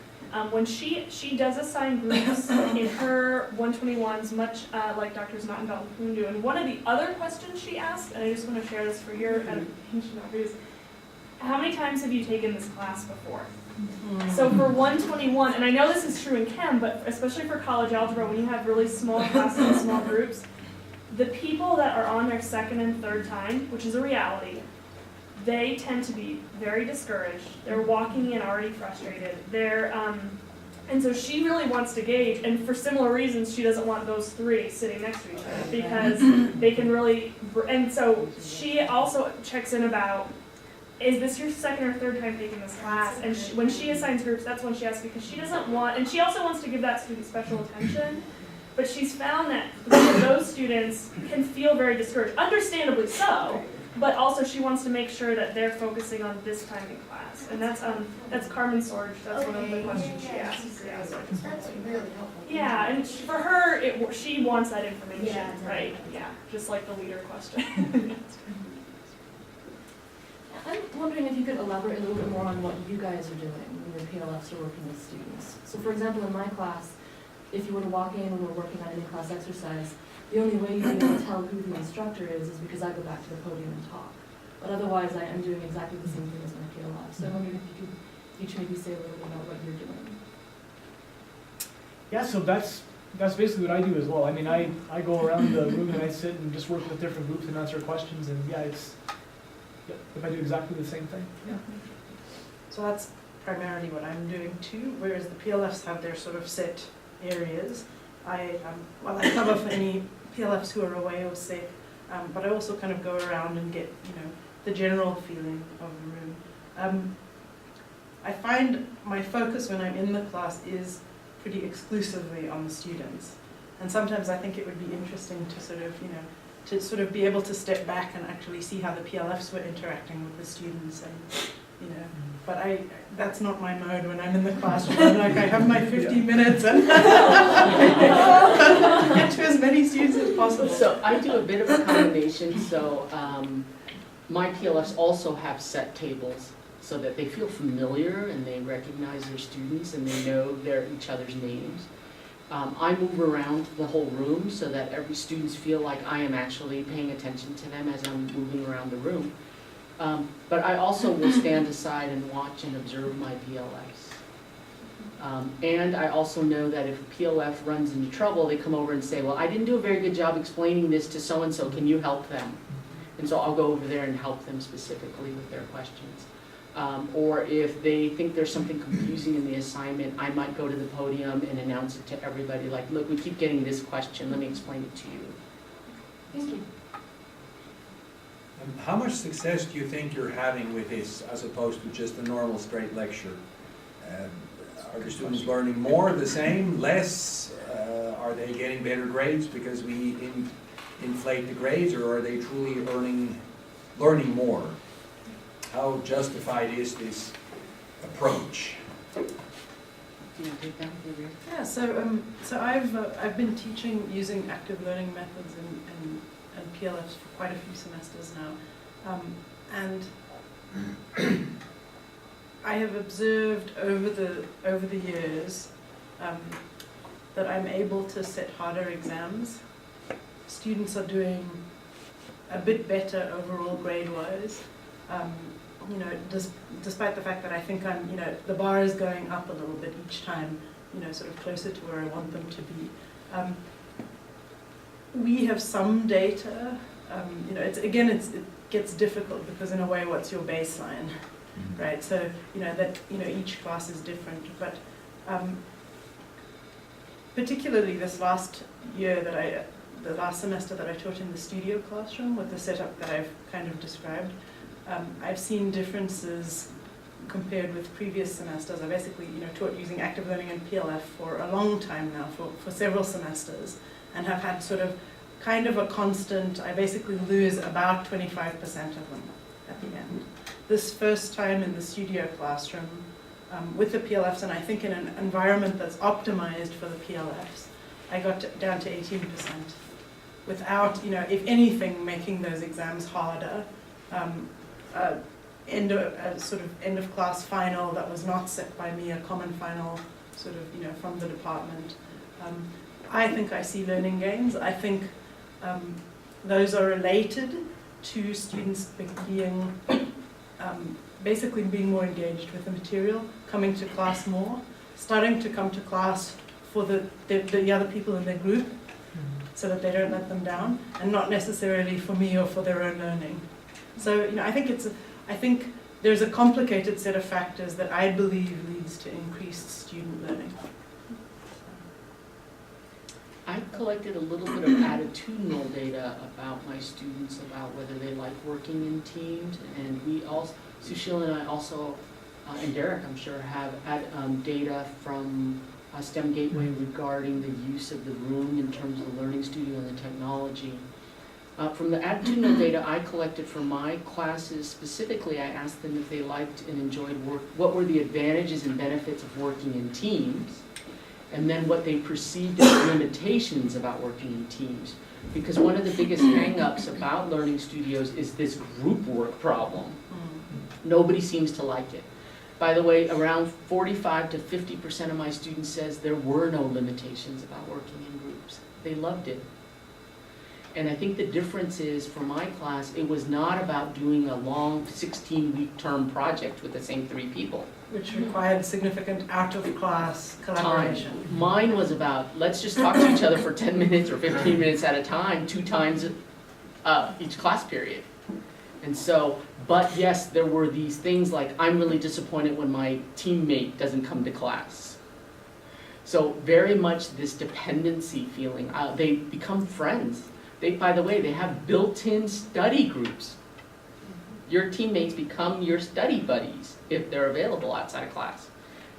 S2: when she does assign groups in her 121s, much like Drs. Knottenbelt and Pun do, and one of the other questions she asked, and I just want to share this for your edification, is how many times have you taken this class before? So for 121, and I know this is true in chem, but especially for college algebra, when you have really small classes and small groups, the people that are on their 2nd and 3rd time, which is a reality, they tend to be very discouraged. They're walking in already frustrated. And so she really wants to gauge, and for similar reasons, she doesn't want those 3 sitting next to each other because they can really, and so she also checks in about, is this your 2nd or 3rd time taking this class? And when she assigns groups, that's when she asks, because she doesn't want, and she also wants to give that student special attention, but she's found that those students can feel very discouraged, understandably so, but also she wants to make sure that they're focusing on this time in class. And that's Carmen Sorge, that's one of the questions she asks. Yeah, so
S8: That's really helpful.
S2: yeah, and for her, she wants that information,
S8: Yeah,
S2: right? Yeah, just like the leader question.
S9: I'm wondering if you could elaborate a little bit more on what you guys are doing when your PLFs are working with students. So for example, in my class, if you were to walk in and we're working on an in-class exercise, the only way you'd be able to tell who the instructor is because I go back to the podium and talk. But otherwise, I am doing exactly the same thing as my PLF. So I'm wondering if you could each maybe say a little bit about what you're doing.
S4: Yeah, so that's basically what I do as well. I mean, I go around the room and I sit and just work with different groups and answer questions, and yeah, if I do exactly the same thing. Yeah.
S3: So that's primarily what I'm doing too, whereas the PLFs have their sort of set areas. I cover for any PLFs who are away or sick, but I also kind of go around and get, the general feeling of the room. I find my focus when I'm in the class is pretty exclusively on the students. And sometimes I think it would be interesting to sort of be able to step back and actually see how the PLFs were interacting with the students, and but that's not my mode when I'm in the classroom. I'm like, I have my 50 minutes and get to as many students as possible.
S1: So I do a bit of a combination, so my PLFs also have set tables so that they feel familiar and they recognize their students and they know each other's names. I move around the whole room so that every students feel like I am actually paying attention to them as I'm moving around the room. But I also will stand aside and watch and observe my PLFs. And I also know that if a PLF runs into trouble, they come over and say, well, I didn't do a very good job explaining this to so-and-so, can you help them? And so I'll go over there and help them specifically with their questions. Or if they think there's something confusing in the assignment, I might go to the podium and announce it to everybody, like, look, we keep getting this question, let me explain it to you.
S9: Thank you.
S10: How much success do you think you're having with this as opposed to just a normal straight lecture? Are the students learning more, the same, less? Are they getting better grades because we inflate the grades, or are they truly learning more? How justified is this approach?
S1: Do you want to take that, Gabriel?
S3: Yeah, so I've been teaching using active learning methods and PLFs for quite a few semesters now, and I have observed over the years that I'm able to set harder exams. Students are doing a bit better overall grade-wise. Despite the fact that I think the bar is going up a little bit each time, sort of closer to where I want them to be. We have some data, it gets difficult because in a way, what's your baseline, right? So, each class is different, but particularly this last year the last semester that I taught in the studio classroom with the setup that I've kind of described, I've seen differences compared with previous semesters. I basically, taught using active learning and PLF for a long time now, for several semesters, and have had sort of kind of a constant, I basically lose about 25% of them at the end. This first time in the studio classroom, with the PLFs, and I think in an environment that's optimized for the PLFs, I got down to 18%. Without, if anything, making those exams harder. End of class final that was not set by me, a common final sort of, from the department. I think I see learning gains. I think those are related to students being, basically being more engaged with the material, coming to class more, starting to come to class for the other people in their group, so that they don't let them down, and not necessarily for me or for their own learning. So, I think there's a complicated set of factors that I believe leads to increased student learning.
S1: I collected a little bit of attitudinal data about my students, about whether they like working in teams, and we also, Sushilla and I also, and Derek I'm sure, have had data from STEM Gateway regarding the use of the room in terms of the learning studio and the technology. From the attitudinal data I collected for my classes specifically, I asked them if they liked and enjoyed work, what were the advantages and benefits of working in teams, and then what they perceived as limitations about working in teams. Because one of the biggest hang-ups about learning studios is this group work problem. Nobody seems to like it. By the way, around 45 to 50% of my students says there were no limitations about working in groups. They loved it. And I think the difference is, for my class, it was not about doing a long 16-week term project with the same 3 people.
S3: Which required significant out-of-class collaboration.
S1: Time. Mine was about, let's just talk to each other for 10 minutes or 15 minutes at a time, 2 times each class period. And so, but yes, there were these things like, I'm really disappointed when my teammate doesn't come to class. So very much this dependency feeling, they become friends. By the way, they have built-in study groups. Your teammates become your study buddies if they're available outside of class.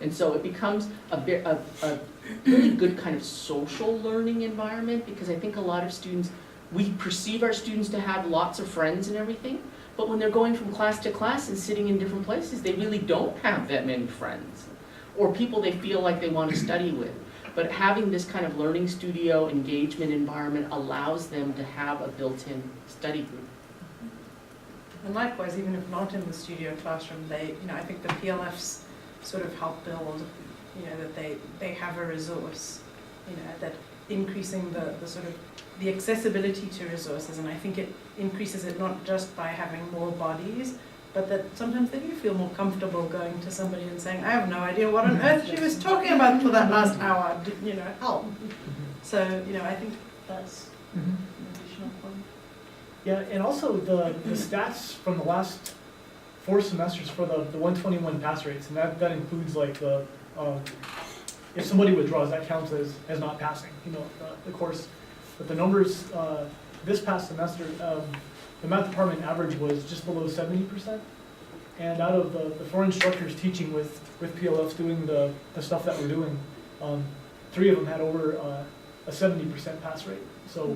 S1: And so it becomes a really good kind of social learning environment, because I think a lot of students, we perceive our students to have lots of friends and everything, but when they're going from class to class and sitting in different places, they really don't have that many friends or people they feel like they want to study with. But having this kind of learning studio engagement environment allows them to have a built-in study group.
S3: And likewise, even if not in the studio classroom, they, I think the PLFs sort of help build, that they have a resource, that increasing the sort of the accessibility to resources, and I think it increases it not just by having more bodies, but that sometimes they do feel more comfortable going to somebody and saying, I have no idea what on earth she was talking about for that last hour, help. So, I think that's an additional point.
S4: Yeah, and also the stats from the last 4 semesters for the 121 pass rates, and that includes like the, if somebody withdraws, that counts as not passing, the course. But the numbers, this past semester, the math department average was just below 70%. And out of the 4 instructors teaching with PLFs doing the stuff that we're doing, 3 of them had over a 70% pass rate. So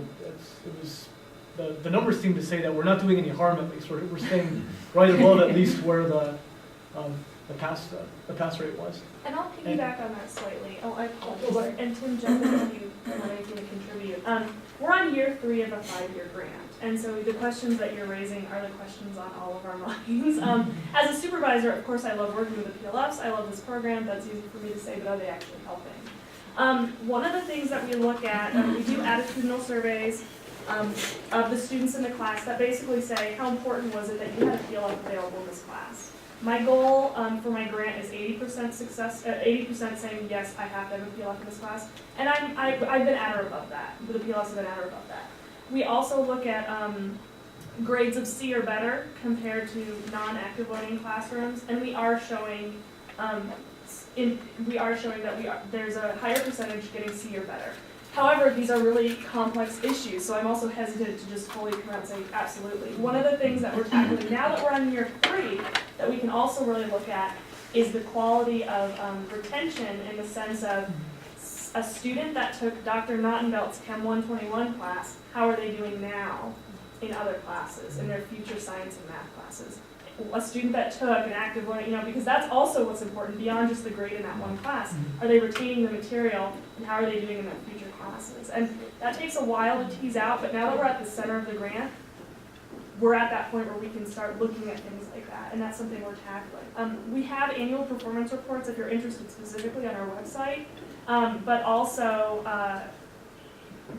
S4: the numbers seem to say that we're not doing any harm, at least. We're staying right above at least where the pass rate was.
S2: And I'll piggyback on that slightly. Oh, I apologize. And Tim, jump in if you want anything to contribute. We're on year 3 of a 5-year grant. And so the questions that you're raising are the questions on all of our minds. As a supervisor, of course, I love working with the PLFs. I love this program. That's easy for me to say, but are they actually helping? One of the things that we look at, we do attitudinal surveys of the students in the class that basically say, how important was it that you had a PLF available in this class? My goal for my grant is 80% success, 80% saying, yes, I have to have a PLF in this class. And I've been at or above that. The PLFs have been at or above that. We also look at grades of C or better compared to non-active learning classrooms, and we are showing that there's a higher percentage getting C or better. However, these are really complex issues, so I'm also hesitant to just fully come out and say absolutely. One of the things that we're tackling now that we're on year 3 that we can also really look at is the quality of retention, in the sense of a student that took Dr. Knottenbelt's Chem 121 class, how are they doing now in other classes, in their future science and math classes? A student that took an active learning, because that's also what's important beyond just the grade in that one class. Are they retaining the material, and how are they doing in their future classes? And that takes a while to tease out, but now that we're at the center of the grant, we're at that point where we can start looking at things like that, and that's something we're tackling. We have annual performance reports if you're interested specifically on our website, but also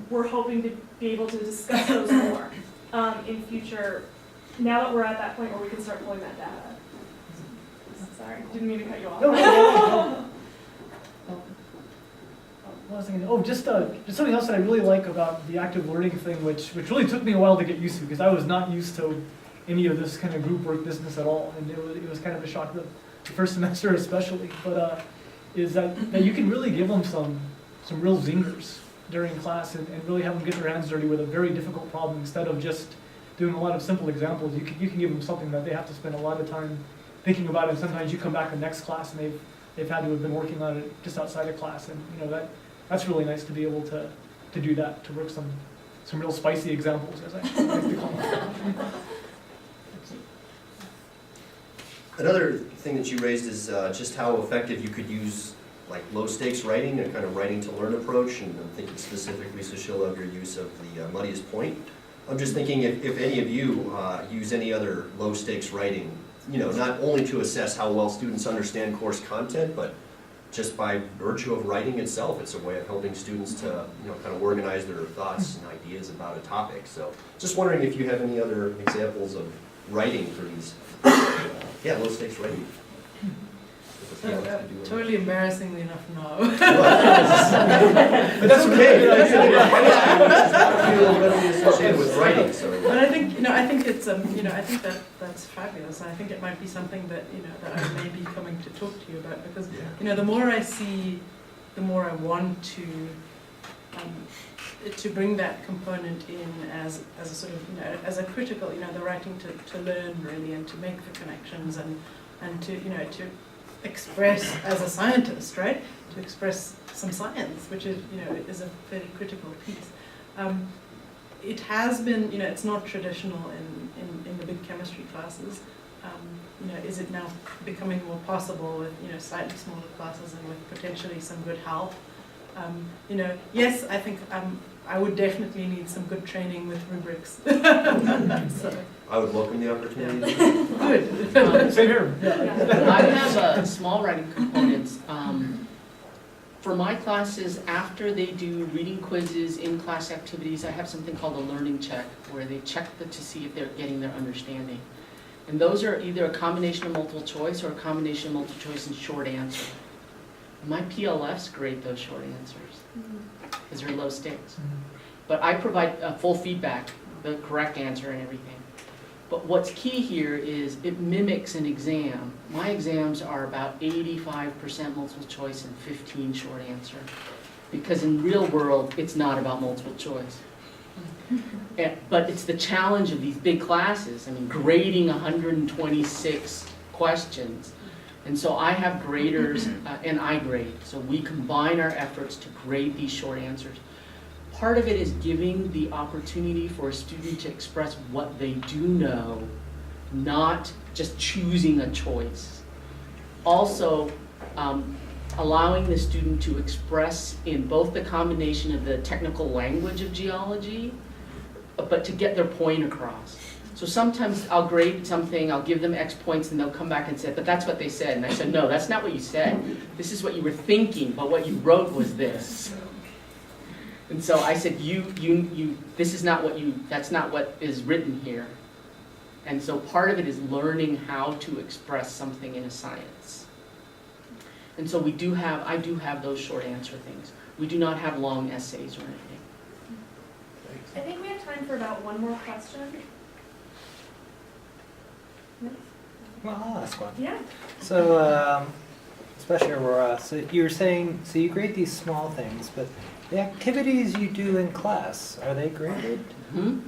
S2: we're hoping to be able to discuss those more in future, now that we're at that point where we can start pulling that data. Sorry, didn't mean to cut you off.
S4: What was I thinking? Oh, just something else that I really like about the active learning thing, which really took me a while to get used to, because I was not used to any of this kind of group work business at all, and it was kind of a shock the first semester especially. But is that you can really give them some real zingers during class and really have them get their hands dirty with a very difficult problem, instead of just doing a lot of simple examples. You can give them something that they have to spend a lot of time thinking about, and sometimes you come back in the next class and they've had to have been working on it just outside of class, and that's really nice to be able to do that, to work some real spicy examples, as I like to call them.
S5: Another thing that you raised is just how effective you could use like low stakes writing, a kind of writing to learn approach, and I'm thinking specifically, Sushilla, of your use of the muddiest point. I'm just thinking if any of you use any other low stakes writing, not only to assess how well students understand course content, but just by virtue of writing itself, it's a way of helping students to kind of organize their thoughts and ideas about a topic. So just wondering if you have any other examples of writing for these, low stakes writing.
S3: Totally embarrassingly enough, no.
S5: But that's okay. That's readily associated with writing. So.
S3: But I think it's you know, I think that's fabulous. And I think it might be something that, you know, that I may be coming to talk to you about, because, you know, the more I see, the more I want to bring that component in as a sort of, you know, as a critical, you know, the writing to learn really, and to make the connections, and to, you know, to express as a scientist, right? To express some science, which is, you know, is a very critical piece. It has been, you know, it's not traditional in the big chemistry classes. You know, is it now becoming more possible with, you know, slightly smaller classes and with potentially some good help? You know, yes, I think I would definitely need some good training with rubrics. So,
S5: I would welcome the opportunity.
S3: good.
S4: Same here.
S1: I have small writing components. For my classes, after they do reading quizzes, in-class activities, I have something called a learning check, where they check to see if they're getting their understanding. And those are either a combination of multiple choice or a combination of multiple choice and short answer. My PLFs grade those short answers, because they're low stakes. But I provide full feedback, the correct answer and everything. But what's key here is it mimics an exam. My exams are about 85% multiple choice and 15 short answer. Because in real world, it's not about multiple choice. But it's the challenge of these big classes. I mean, grading 126 questions. And so I have graders and I grade. So we combine our efforts to grade these short answers. Part of it is giving the opportunity for a student to express what they do know, not just choosing a choice. Also, allowing the student to express in both the combination of the technical language of geology, but to get their point across. So sometimes I'll grade something, I'll give them X points, and they'll come back and say, but that's what they said. And I said, no, that's not what you said. This is what you were thinking, but what you wrote was this. And so I said, this is not what that's not what is written here. And so part of it is learning how to express something in a science. And so I do have those short answer things. We do not have long essays or anything.
S2: I think we have time for about one more question.
S11: Well, I'll ask one.
S2: Yeah.
S11: So, especially Aurora, so you were saying, so you grade these small things, but the activities you do in class, are they graded?
S1: Mm-hmm.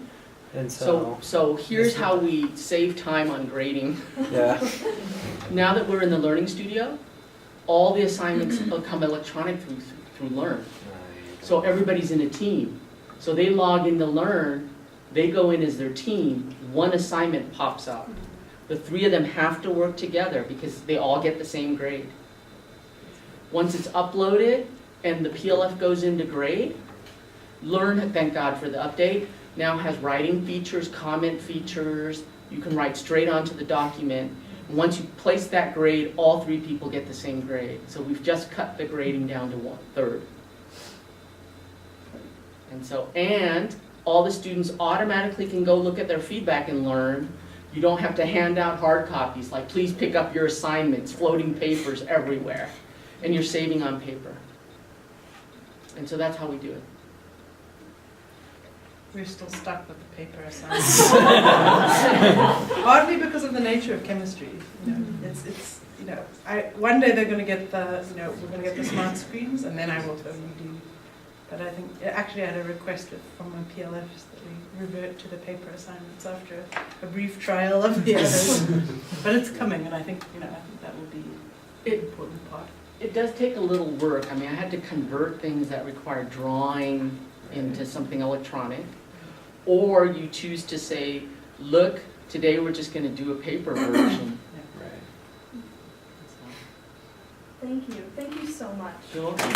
S11: And
S1: So here's how we save time on grading.
S11: yeah.
S1: Now that we're in the Learning Studio, all the assignments become electronic through Learn. So everybody's in a team. So they log in to Learn, they go in as their team, one assignment pops up. The three of them have to work together because they all get the same grade. Once it's uploaded and the PLF goes into grade, Learn, thank God for the update, now has writing features, comment features. You can write straight onto the document. And once you place that grade, all three people get the same grade. So we've just cut the grading down to 1/3. And all the students automatically can go look at their feedback and Learn. You don't have to hand out hard copies, like please pick up your assignments, floating papers everywhere. And you're saving on paper. And so that's how we do it.
S3: We're still stuck with the paper assignments. Partly because of the nature of chemistry. You know, it's you know, one day they're going to get the, you know, we're going to get the smart screens, and then I will totally do. But I think, actually I had a request from my PLFs that we revert to the paper assignments after a brief trial of the others. But it's coming, and I think, you know, I think that will be an important part.
S1: It does take a little work. I mean, I had to convert things that require drawing into something electronic. Or you choose to say, look, today we're just going to do a paper version.
S11: Right.
S2: Thank you. Thank you so much.
S1: You're welcome.